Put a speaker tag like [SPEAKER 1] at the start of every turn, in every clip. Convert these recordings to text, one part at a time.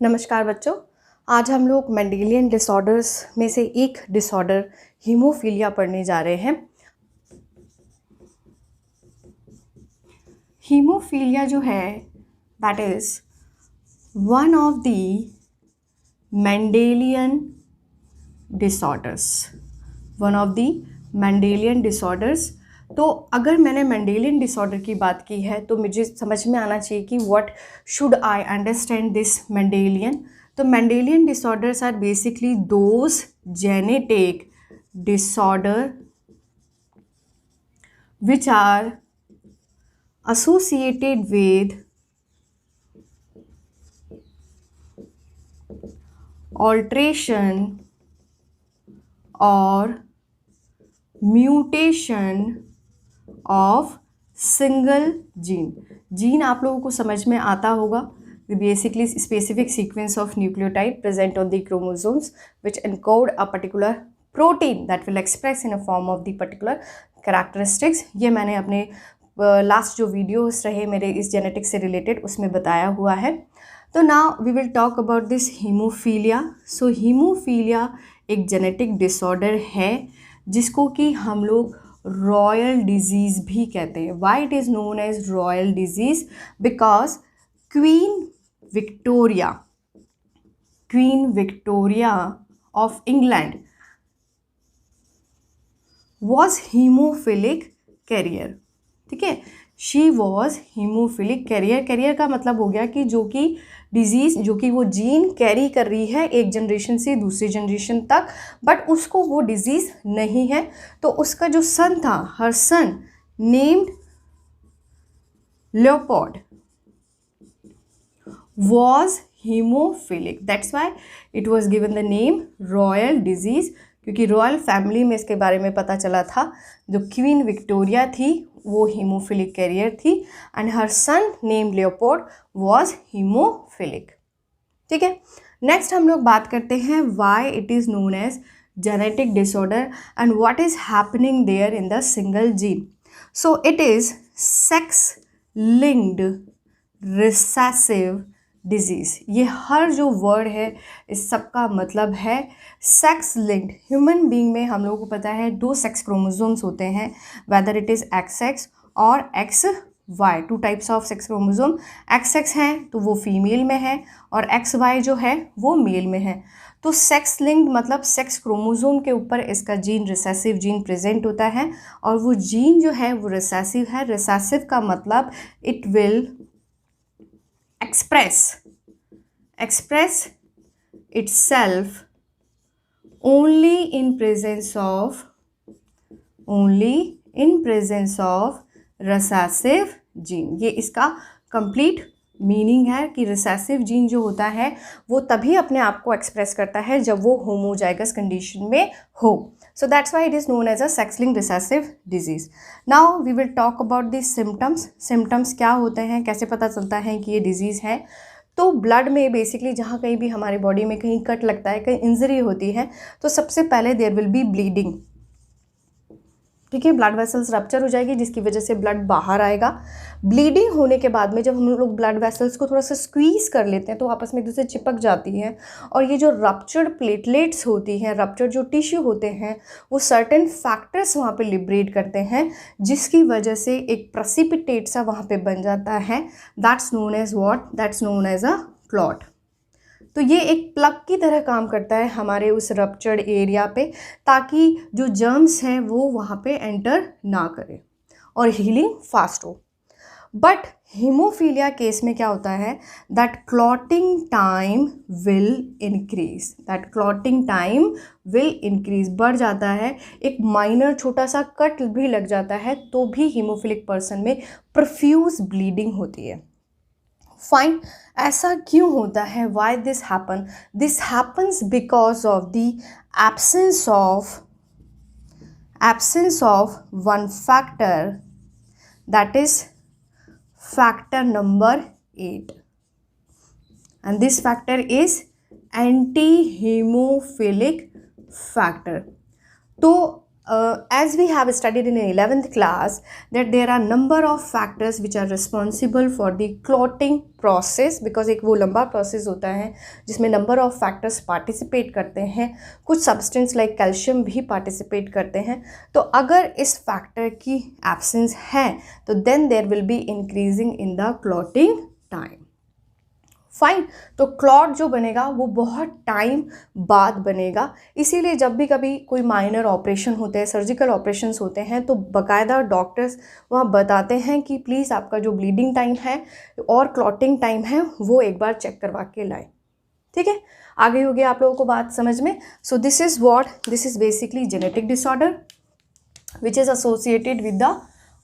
[SPEAKER 1] नमस्कार बच्चों। आज हम लोग मेंडेलियन डिसऑर्डर्स में से एक डिसऑर्डर हीमोफीलिया पढ़ने जा रहे हैं। हीमोफीलिया जो है that is one of the Mendelian disorders. तो अगर मैंने मेंडेलियन डिसऑर्डर की बात की है तो मुझे समझ में आना चाहिए कि what should I understand this Mendelian. तो Mendelian disorders are basically those genetic disorder which are associated with alteration or mutation of single gene आप लोगों को समझ में आता होगा। Basically specific sequence of nucleotide present on the chromosomes which encode a particular protein that will express in a form of the particular characteristics। ये मैंने अपने लास्ट जो वीडियोस रहे मेरे इस जेनेटिक्स से रिलेटेड उसमें बताया हुआ है। तो now we will talk about this haemophilia. So haemophilia एक जेनेटिक डिसऑर्डर है जिसको कि हम लोग रॉयल डिजीज़ भी कहते हैं। Why it is known as royal disease? Because Queen Victoria of England was haemophilic carrier. ठीक है, शी वॉज हीमोफिलिक कैरियर का मतलब हो गया कि जो कि डिजीज़ जो कि वो जीन कैरी कर रही है एक जनरेशन से दूसरी जनरेशन तक, बट उसको वो डिजीज़ नहीं है। तो उसका जो सन था, her son named Leopold was haemophilic. That's why it was given the name royal disease, क्योंकि रॉयल फैमिली में इसके बारे में पता चला था। जो क्वीन विक्टोरिया थी वो हीमोफिलिक कैरियर थी and her son named Leopold was haemophilic. ठीक है, नेक्स्ट हम लोग बात करते हैं why it is known as genetic disorder and what is happening there in the single gene. So it is sex linked recessive disease. ये हर जो वर्ड है इस सब का मतलब है सेक्स लिंक्ड। ह्यूमन बीइंग में हम लोगों को पता है 2 सेक्स क्रोमोसोम्स होते हैं, वेदर इट इज़ XX और XY। 2 types of sex chromosome. XX हैं तो वो फीमेल में है और XY जो है वो मेल में है। तो सेक्स लिंक्ड मतलब सेक्स क्रोमोसोम के ऊपर इसका जीन रिसेसिव जीन प्रेजेंट होता है और वो जीन जो है वो रिसेसिव है। रिसेसिव का मतलब it will express itself only in presence of recessive gene। ये इसका कंप्लीट मीनिंग है कि रिसेसिव जीन जो होता है वो तभी अपने आप को एक्सप्रेस करता है जब वो होमोजाइगस कंडीशन में हो। So that's why it is known as a sex-linked recessive disease. Now we will talk about the symptoms. Symptoms क्या होते हैं, कैसे पता चलता है कि ये डिजीज़ है? तो ब्लड में बेसिकली जहाँ कहीं भी हमारे बॉडी में कहीं कट लगता है, कहीं इंजरी होती है, तो सबसे पहले देयर विल बी ब्लीडिंग। ठीक है, ब्लड वेसल्स रप्चर हो जाएगी जिसकी वजह से ब्लड बाहर आएगा। ब्लीडिंग होने के बाद में जब हम लोग ब्लड वेसल्स को थोड़ा सा स्क्वीज़ कर लेते हैं तो आपस में एक दूसरे चिपक जाती हैं और ये जो रप्चर्ड प्लेटलेट्स होती हैं, रप्चर्ड जो टिश्यू होते हैं, वो सर्टेन फैक्टर्स वहाँ पे लिबरेट करते हैं जिसकी वजह से एक प्रेसिपिटेट सा वहाँ पे बन जाता है। That's known as a clot. तो ये एक प्लग की तरह काम करता है हमारे उस रप्चर्ड एरिया पे, ताकि जो जर्म्स हैं वो वहाँ पे एंटर ना करें और हीलिंग फास्ट हो। बट हीमोफीलिया केस में क्या होता है, that clotting time will increase, बढ़ जाता है। एक माइनर छोटा सा कट भी लग जाता है तो भी हीमोफिलिक पर्सन में प्रोफ्यूज ब्लीडिंग होती है। फाइन, ऐसा क्यों होता है? Why this happens because of the absence of one factor, that is factor number 8, and this factor is anti-hemophilic factor। तो as we have studied in 11th class that there are number of factors which are responsible for the clotting process, because एक वो लंबा process होता है जिसमें number of factors participate करते हैं, कुछ सब्सटेंस लाइक कैल्शियम भी पार्टिसिपेट करते हैं. तो अगर इस फैक्टर की एब्सेंस है तो then there will be increasing in the clotting time. Fine. तो क्लॉट जो बनेगा वो बहुत टाइम बाद बनेगा. इसीलिए जब भी कभी कोई माइनर ऑपरेशन होते हैं, सर्जिकल ऑपरेशंस होते हैं, तो बाकायदा डॉक्टर्स वहाँ बताते हैं कि प्लीज़ आपका जो ब्लीडिंग टाइम है और क्लॉटिंग टाइम है वो एक बार चेक करवा के लाएं. ठीक है, आगे हो गया आप लोगों को बात समझ में. So this is basically genetic disorder which is associated with the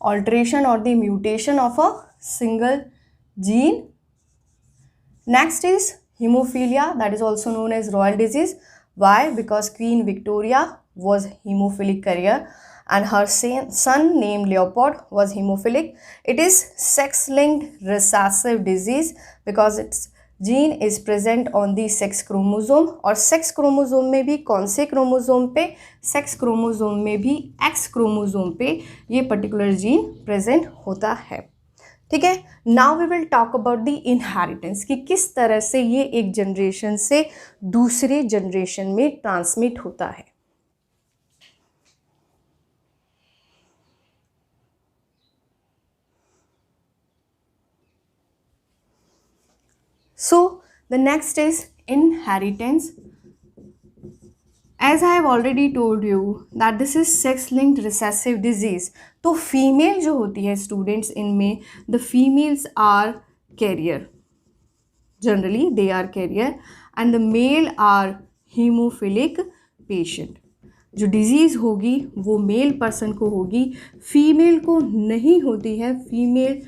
[SPEAKER 1] alteration और the mutation of a single gene. Next is hemophilia, that is also known as royal disease. Why? Because Queen Victoria was hemophilic carrier and her son named Leopold was hemophilic. It is sex-linked recessive disease because its gene is present on the sex chromosome. और sex chromosome में भी कौन से chromosome पे? sex chromosome में भी X chromosome पे ये particular gene present होता है. ठीक है. Now we will talk about the inheritance कि किस तरह से ये एक जनरेशन से दूसरे जनरेशन में ट्रांसमिट होता है. So the next is inheritance. As I have already told you that this is sex-linked recessive disease. तो फीमेल जो होती है स्टूडेंट्स, इनमें the females are carrier, generally they are carrier, and the male are haemophilic patient. जो disease होगी वो male person को होगी, फीमेल को नहीं होती है, फीमेल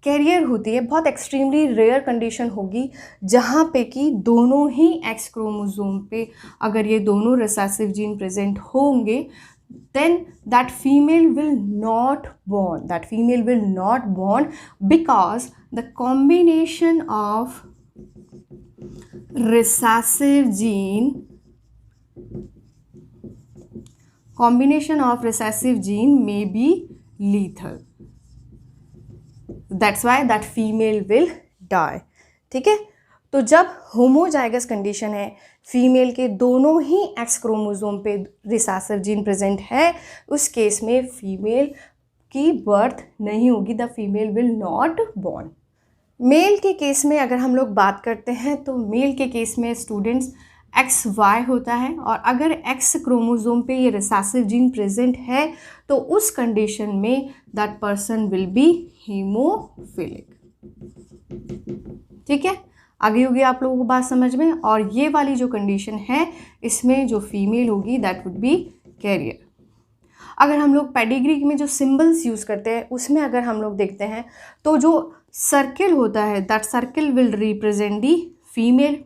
[SPEAKER 1] कैरियर होती है. बहुत एक्सट्रीमली रेयर कंडीशन होगी जहाँ पे कि दोनों ही एक्स क्रोमोसोम पे अगर ये दोनों रिसेसिव जीन प्रेजेंट होंगे, then that female will not born because the combination of recessive gene may be lethal. That's why that female will die. ठीक है. तो जब होमोजाइगस कंडीशन है, फीमेल के दोनों ही एक्स क्रोमोसोम पे रिसेसिव जीन प्रेजेंट है, उस केस में फीमेल की बर्थ नहीं होगी, the female will not born. Male के केस में अगर हम लोग बात करते हैं तो मेल के केस में स्टूडेंट्स XY होता है, और अगर X क्रोमोसोम पे ये रिसेसिव जीन प्रेजेंट है तो उस कंडीशन में that person will be haemophilic. ठीक है, आगे होगी आप लोगों को बात समझ में. और ये वाली जो कंडीशन है इसमें जो फीमेल होगी दैट वुड बी कैरियर. अगर हम लोग पेडिग्री में जो सिंबल्स यूज़ करते हैं उसमें अगर हम लोग देखते हैं तो जो सर्किल होता है that circle will represent the female,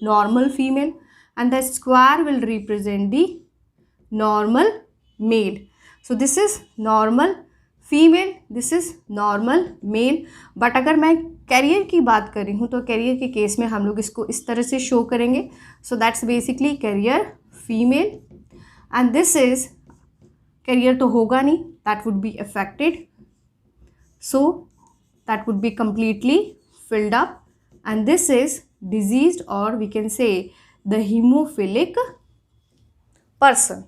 [SPEAKER 1] normal female, and the square will represent the normal male. So this is normal female, this is normal male. But अगर मैं कैरियर की बात कर रही हूँ तो कैरियर के केस में हम लोग इसको इस तरह से शो करेंगे. So that's basically carrier female, and this is carrier तो होगा नहीं, that would be affected, so that would be completely filled up, and this is diseased, or we can say the hemophilic person.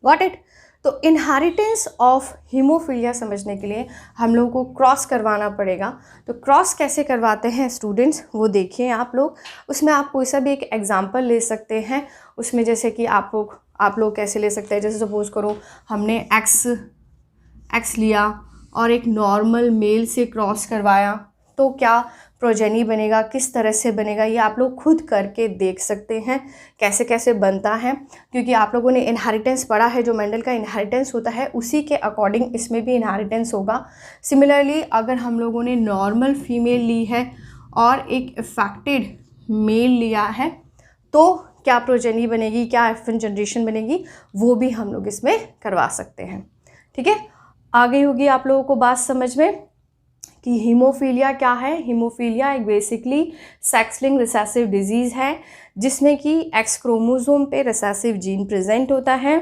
[SPEAKER 1] Got it? तो inheritance of haemophilia समझने के लिए हम लोगों को क्रॉस करवाना पड़ेगा. तो क्रॉस कैसे करवाते हैं स्टूडेंट्स वो देखिए आप लोग. उसमें आप कोई सा भी एक एग्जांपल ले सकते हैं. उसमें जैसे कि आप लोग कैसे ले सकते हैं, जैसे सपोज करो हमने एक्स लिया और एक नॉर्मल मेल से क्रॉस करवाया, तो क्या प्रोजेनी बनेगा, किस तरह से बनेगा, ये आप लोग खुद करके देख सकते हैं कैसे कैसे बनता है. क्योंकि आप लोगों ने इनहेरिटेंस पढ़ा है, जो मेंडल का इनहेरिटेंस होता है उसी के अकॉर्डिंग इसमें भी इनहेरिटेंस होगा. सिमिलरली अगर हम लोगों ने नॉर्मल फीमेल ली है और एक अफेक्टेड मेल लिया है तो क्या प्रोजेनी बनेगी, क्या F1 जनरेशन बनेगी, वो भी हम लोग इसमें करवा सकते हैं. ठीक है, आगे होगी आप लोगों को बात समझ में कि हीमोफीलिया क्या है. हीमोफीलिया एक basically sex linked recessive disease है जिसमें कि एक्स क्रोमोसोम पे रिसेसिव जीन प्रेजेंट होता है,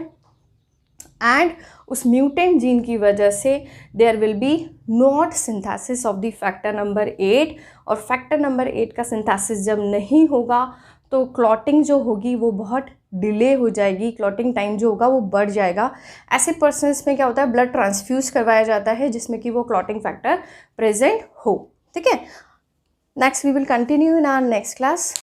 [SPEAKER 1] एंड उस म्यूटेंट जीन की वजह से there will be not synthesis of the factor number 8, और फैक्टर नंबर 8 का सिंथेसिस जब नहीं होगा तो क्लॉटिंग जो होगी वो बहुत डिले हो जाएगी, क्लॉटिंग टाइम जो होगा वो बढ़ जाएगा। ऐसे पर्सनस में क्या होता है, ब्लड ट्रांसफ्यूज करवाया जाता है जिसमें कि वो क्लॉटिंग फैक्टर प्रेजेंट हो। ठीक है, next we will continue in our next class.